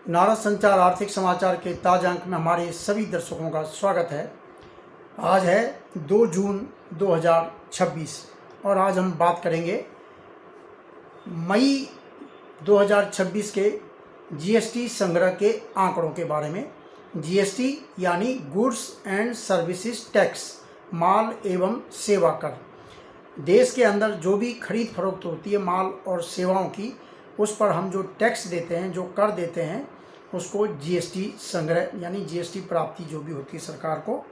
नारद संचार आर्थिक समाचार के ताज़ा अंक में हमारे सभी दर्शकों का स्वागत है। आज है 2 जून 2026 और आज हम बात करेंगे मई 2026 के जीएसटी संग्रह के आंकड़ों के बारे में। जीएसटी यानी गुड्स एंड सर्विसेज टैक्स, माल एवं सेवा कर। देश के अंदर जो भी खरीद फरोख्त होती है माल और सेवाओं की, उस पर हम जो टैक्स देते हैं, जो कर देते हैं, उसको जीएसटी संग्रह यानी जीएसटी प्राप्ति जो भी होती है सरकार को।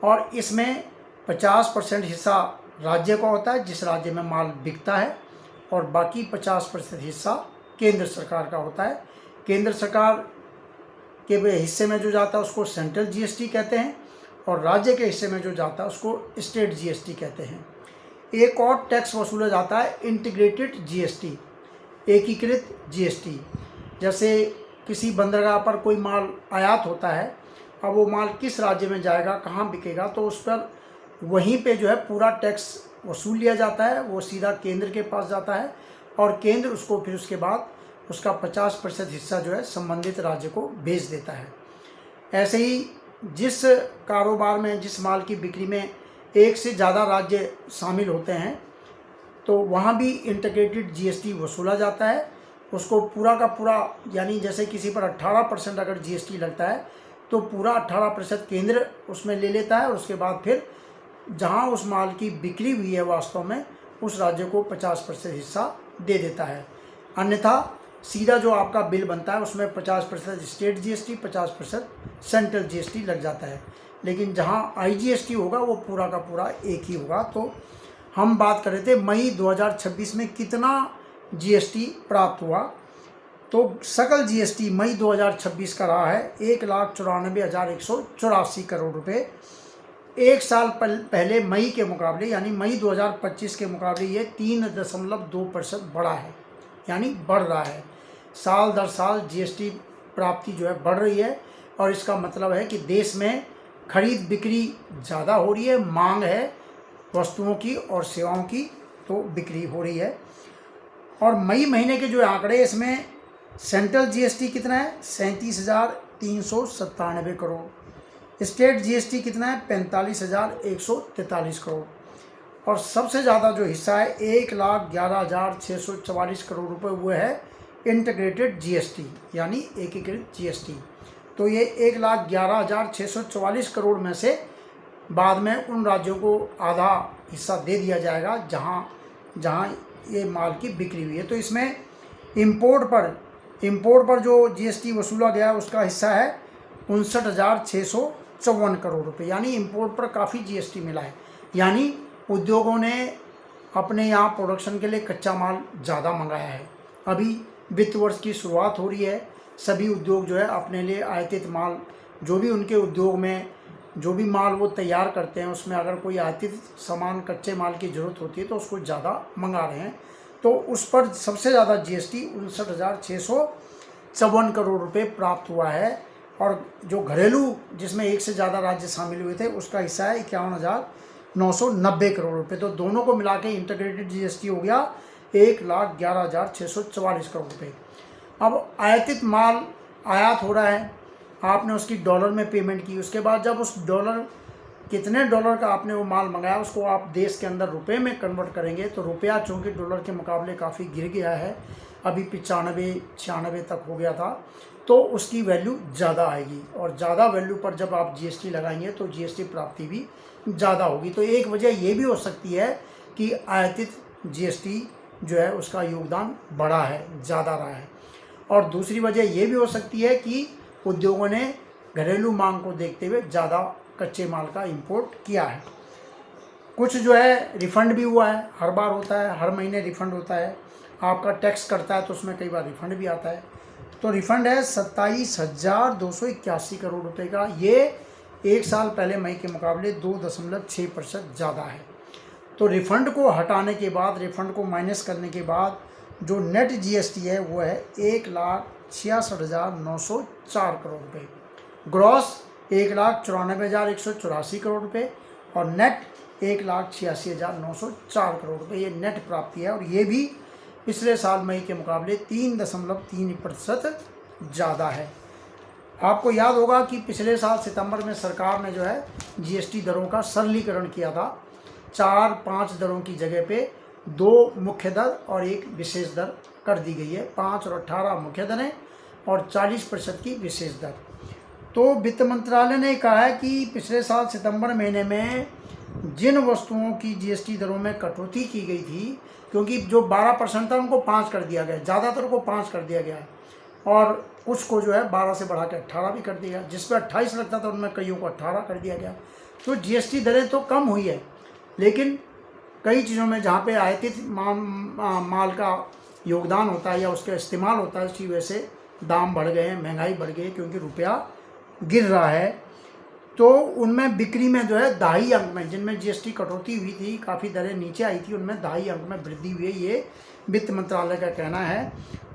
और इसमें 50% हिस्सा राज्य का होता है जिस राज्य में माल बिकता है, और बाकी 50% हिस्सा केंद्र सरकार का होता है। केंद्र सरकार के हिस्से में जो जाता है उसको सेंट्रल जीएसटी कहते हैं, और राज्य के हिस्से में जो जाता है उसको स्टेट जीएसटी कहते हैं। एक और टैक्स वसूला जाता है इंटीग्रेटेड जीएसटी, एकीकृत जीएसटी। जैसे किसी बंदरगाह पर कोई माल आयात होता है, अब वो माल किस राज्य में जाएगा, कहाँ बिकेगा, तो उस पर वहीं पे जो है पूरा टैक्स वसूल लिया जाता है। वो सीधा केंद्र के पास जाता है और केंद्र उसको फिर उसके बाद उसका 50% हिस्सा जो है संबंधित राज्य को भेज देता है। ऐसे ही जिस कारोबार में, जिस माल की बिक्री में एक से ज़्यादा राज्य शामिल होते हैं, तो वहाँ भी इंटीग्रेटेड जीएसटी वसूला जाता है। उसको पूरा का पूरा, यानी जैसे किसी पर 18% अगर जीएसटी लगता है तो पूरा 18% केंद्र उसमें ले लेता है, और उसके बाद फिर जहाँ उस माल की बिक्री हुई है वास्तव में, उस राज्य को 50% हिस्सा दे देता है। अन्यथा सीधा जो आपका बिल बनता है उसमें 50% स्टेट जीएसटी, 50% सेंट्रल जीएसटी लग जाता है। लेकिन जहाँ आईजीएसटी होगा वो पूरा का पूरा एक ही होगा। तो हम बात कर रहे थे मई 2026 में कितना जीएसटी प्राप्त हुआ। तो सकल जीएसटी मई 2026 का रहा है 1,94,184 करोड़ रुपए। एक साल पहले मई के मुकाबले, यानी मई 2025 के मुकाबले ये 3.2% बढ़ा है, यानी बढ़ रहा है। साल दर साल जीएसटी प्राप्ति जो है बढ़ रही है, और इसका मतलब है कि देश में खरीद बिक्री ज़्यादा हो रही है, मांग है वस्तुओं की और सेवाओं की, तो बिक्री हो रही है। और मई महीने के जो आंकड़े, इसमें सेंट्रल जीएसटी कितना है, 37,397 करोड़। स्टेट जीएसटी कितना है, 45,143 करोड़। और सबसे ज़्यादा जो हिस्सा है 1,11,644 करोड़ रुपए, वो है इंटीग्रेटेड जीएसटी यानी एकीकृत जीएसटी। तो ये 1,11,644 करोड़ में से बाद में उन राज्यों को आधा हिस्सा दे दिया जाएगा जहाँ जहाँ ये माल की बिक्री हुई है। तो इसमें इंपोर्ट पर जो जीएसटी वसूला गया उसका हिस्सा है 59,654 करोड़ रुपए, यानी इंपोर्ट पर काफ़ी जीएसटी मिला है। यानी उद्योगों ने अपने यहाँ प्रोडक्शन के लिए कच्चा माल ज़्यादा मंगाया है। अभी वित्त वर्ष की शुरुआत हो रही है, सभी उद्योग जो है अपने लिए आयातित माल, जो भी उनके उद्योग में जो भी माल वो तैयार करते हैं, उसमें अगर कोई आयातित सामान, कच्चे माल की ज़रूरत होती है तो उसको ज़्यादा मंगा रहे हैं। तो उस पर सबसे ज़्यादा जीएसटी 59,654 करोड़ रुपए प्राप्त हुआ है। और जो घरेलू, जिसमें एक से ज़्यादा राज्य शामिल हुए थे, उसका हिस्सा है 51,990 करोड़ रुपए। तो दोनों को मिला के इंटीग्रेटेड जीएसटी हो गया 1,11,644 करोड़ रुपए। अब आयातित माल आयात हो रहा है, आपने उसकी डॉलर में पेमेंट की, उसके बाद जब उस कितने डॉलर का आपने वो माल मंगाया उसको आप देश के अंदर रुपए में कन्वर्ट करेंगे, तो रुपया चूँकि डॉलर के मुकाबले काफ़ी गिर गया है, अभी 95-96 तक हो गया था, तो उसकी वैल्यू ज़्यादा आएगी। और ज़्यादा वैल्यू पर जब आप जीएसटी लगाएंगे तो जीएसटी प्राप्ति भी ज़्यादा होगी। तो एक वजह ये भी हो सकती है कि आयातित जीएसटी जो है उसका योगदान बढ़ा है, ज़्यादा रहा है। और दूसरी वजह ये भी हो सकती है कि उद्योगों ने घरेलू मांग को देखते हुए ज़्यादा कच्चे माल का इंपोर्ट किया है। कुछ जो है रिफ़ंड भी हुआ है, हर बार होता है, हर महीने रिफ़ंड होता है। आपका टैक्स करता है तो उसमें कई बार रिफ़ंड भी आता है। तो रिफ़ंड है 27,281 करोड़ रुपए का। ये एक साल पहले मई के मुकाबले 2.6% ज़्यादा है। तो रिफ़ंड को हटाने के बाद, रिफ़ंड को माइनस करने के बाद जो नेट जीएसटी है वो है 1,66,904 करोड़ रुपए। ग्रॉस 1,94,184 करोड़ रुपए, और नेट 1,86,904 करोड़ रुपए ये नेट प्राप्ति है। और ये भी पिछले साल मई के मुकाबले 3.3% ज़्यादा है। आपको याद होगा कि पिछले साल सितंबर में सरकार ने जो है जीएसटी दरों का सरलीकरण किया था। 4-5 दरों की जगह पे 2 मुख्य दर और 1 विशेष दर कर दी गई है। 5 और 18 मुख्य दरें और 40% की विशेष दर। तो वित्त मंत्रालय ने कहा है कि पिछले साल सितंबर महीने में जिन वस्तुओं की जीएसटी दरों में कटौती की गई थी, क्योंकि जो 12% था उनको 5 कर दिया गया, ज़्यादातर को 5 कर दिया गया और कुछ को जो है 12 से बढ़ा के 18 भी कर दिया। जिस पर 28 लगता था उनमें कईयों को 18 कर दिया गया। तो जीएसटी दरें तो कम हुई है, लेकिन कई चीज़ों में जहाँ पे आयातित माल का योगदान होता है या उसका इस्तेमाल होता है, उसकी वजह से दाम बढ़ गए हैं, महंगाई बढ़ गई है, क्योंकि रुपया गिर रहा है। तो उनमें बिक्री में जो है 2.5 अंक में, जिनमें जीएसटी कटौती हुई थी, काफ़ी दरें नीचे आई थी, उनमें 2.5 अंक में वृद्धि हुई है, ये वित्त मंत्रालय का कहना है।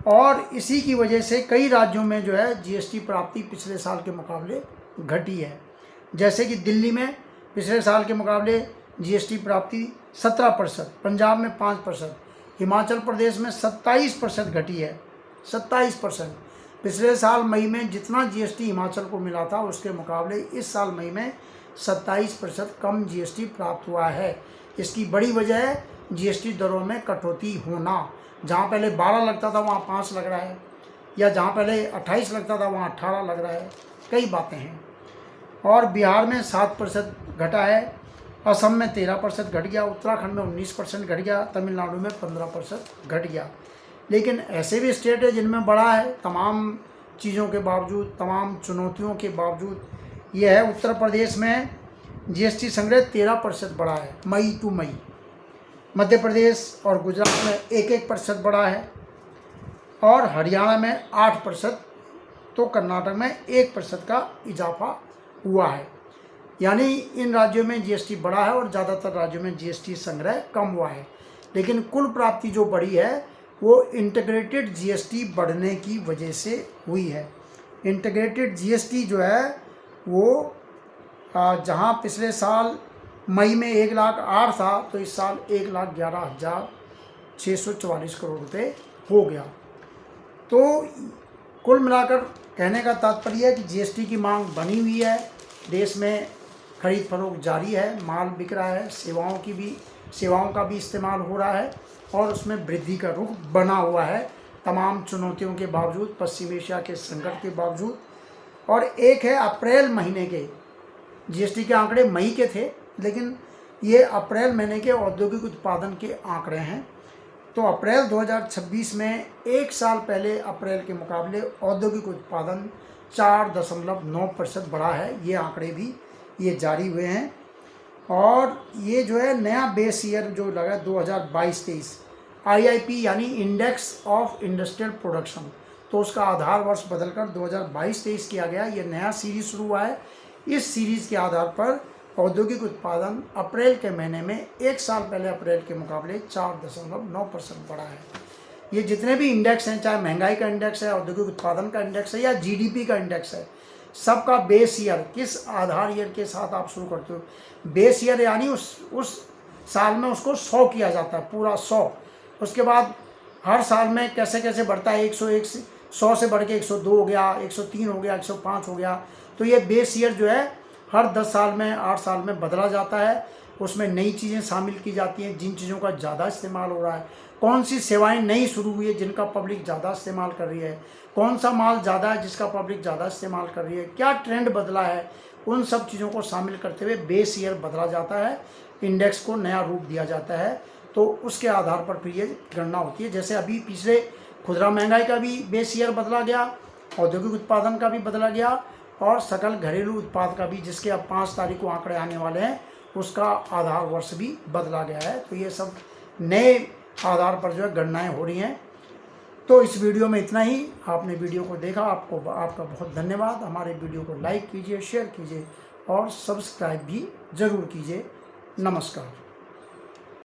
और इसी की वजह से कई राज्यों में जो है जीएसटी प्राप्ति पिछले साल के मुकाबले घटी है। जैसे कि दिल्ली में पिछले साल के मुकाबले जीएसटी प्राप्ति 17%, पंजाब में 5%, हिमाचल प्रदेश में 27% घटी है। 27%। पिछले साल मई में जितना जीएसटी हिमाचल को मिला था उसके मुकाबले इस साल मई में 27% कम जीएसटी प्राप्त हुआ है। इसकी बड़ी वजह है जीएसटी दरों में कटौती होना। जहाँ पहले 12 लगता था वहाँ 5 लग रहा है, या जहाँ पहले 28 लगता था वहाँ 18 लग रहा है। कई बातें हैं। और बिहार में 7% घटा है, असम में 13% घट गया, उत्तराखंड में 19% घट गया, तमिलनाडु में 15% घट गया। लेकिन ऐसे भी स्टेट है जिनमें बढ़ा है, तमाम चीज़ों के बावजूद, तमाम चुनौतियों के बावजूद। यह है उत्तर प्रदेश में जीएसटी संग्रह 13% बढ़ा है मई टू मई। मध्य प्रदेश और गुजरात में 1% बढ़ा है, और हरियाणा में 8%, तो कर्नाटक में 1% का इजाफा हुआ है। यानी इन राज्यों में जीएसटी बढ़ा है और ज़्यादातर राज्यों में जीएसटी संग्रह कम हुआ है। लेकिन कुल प्राप्ति जो बढ़ी है वो इंटीग्रेटेड जीएसटी बढ़ने की वजह से हुई है। इंटीग्रेटेड जीएसटी जो है वो जहां पिछले साल मई में 1,08,000 था, तो इस साल 1,11,644 करोड़ रुपए हो गया। तो कुल मिलाकर कहने का तात्पर्य है कि जीएसटी की मांग बनी हुई है, देश में खरीद फरोख्त जारी है, माल बिक रहा है, सेवाओं का भी इस्तेमाल हो रहा है और उसमें वृद्धि का रुख बना हुआ है, तमाम चुनौतियों के बावजूद, पश्चिम एशिया के संकट के बावजूद। और एक है अप्रैल महीने के जीएसटी के आंकड़े मई के थे, लेकिन ये अप्रैल महीने के औद्योगिक उत्पादन के आंकड़े हैं। तो अप्रैल 2026 में एक साल पहले अप्रैल के मुकाबले औद्योगिक उत्पादन 4.9% बढ़ा है। ये आंकड़े भी ये जारी हुए हैं। और ये जो है नया बेस ईयर जो लगा 2022-23 IIP यानी इंडेक्स ऑफ इंडस्ट्रियल प्रोडक्शन, तो उसका आधार वर्ष बदलकर 2022-23 किया गया। ये नया सीरीज शुरू हुआ है। इस सीरीज़ के आधार पर औद्योगिक उत्पादन अप्रैल के महीने में एक साल पहले अप्रैल के मुकाबले 4.9% बढ़ा है। ये जितने भी इंडेक्स हैं, चाहे महंगाई का इंडेक्स है, औद्योगिक उत्पादन का इंडेक्स है या जीडीपी का इंडेक्स है, सबका बेस ईयर, किस आधार ईयर के साथ आप शुरू करते हो, बेस ईयर यानी उस साल में उसको 100 किया जाता है, पूरा 100। उसके बाद हर साल में कैसे कैसे बढ़ता है, 101 से 100 से बढ़ के 102 हो गया, 103 हो गया, 105 हो गया। तो ये बेस ईयर जो है हर 10 साल में, 8 साल में बदला जाता है। उसमें नई चीज़ें शामिल की जाती हैं, जिन चीज़ों का ज़्यादा इस्तेमाल हो रहा है, कौन सी सेवाएं नई शुरू हुई है जिनका पब्लिक ज़्यादा इस्तेमाल कर रही है, कौन सा माल ज़्यादा है जिसका पब्लिक ज़्यादा इस्तेमाल कर रही है, क्या ट्रेंड बदला है, उन सब चीज़ों को शामिल करते हुए बेस ईयर बदला जाता है, इंडेक्स को नया रूप दिया जाता है। तो उसके आधार पर फिर ये गणना होती है। जैसे अभी पिछले खुदरा महंगाई का भी बेस ईयर बदला गया, औद्योगिक उत्पादन का भी बदला गया और सकल घरेलू उत्पाद का भी, जिसके अब 5 तारीख को आंकड़े आने वाले हैं, उसका आधार वर्ष भी बदला गया है। तो ये सब नए आधार पर जो है गणनाएँ हो रही हैं। तो इस वीडियो में इतना ही। आपने वीडियो को देखा, आपका बहुत धन्यवाद। हमारे वीडियो को लाइक कीजिए, शेयर कीजिए और सब्सक्राइब भी ज़रूर कीजिए। नमस्कार।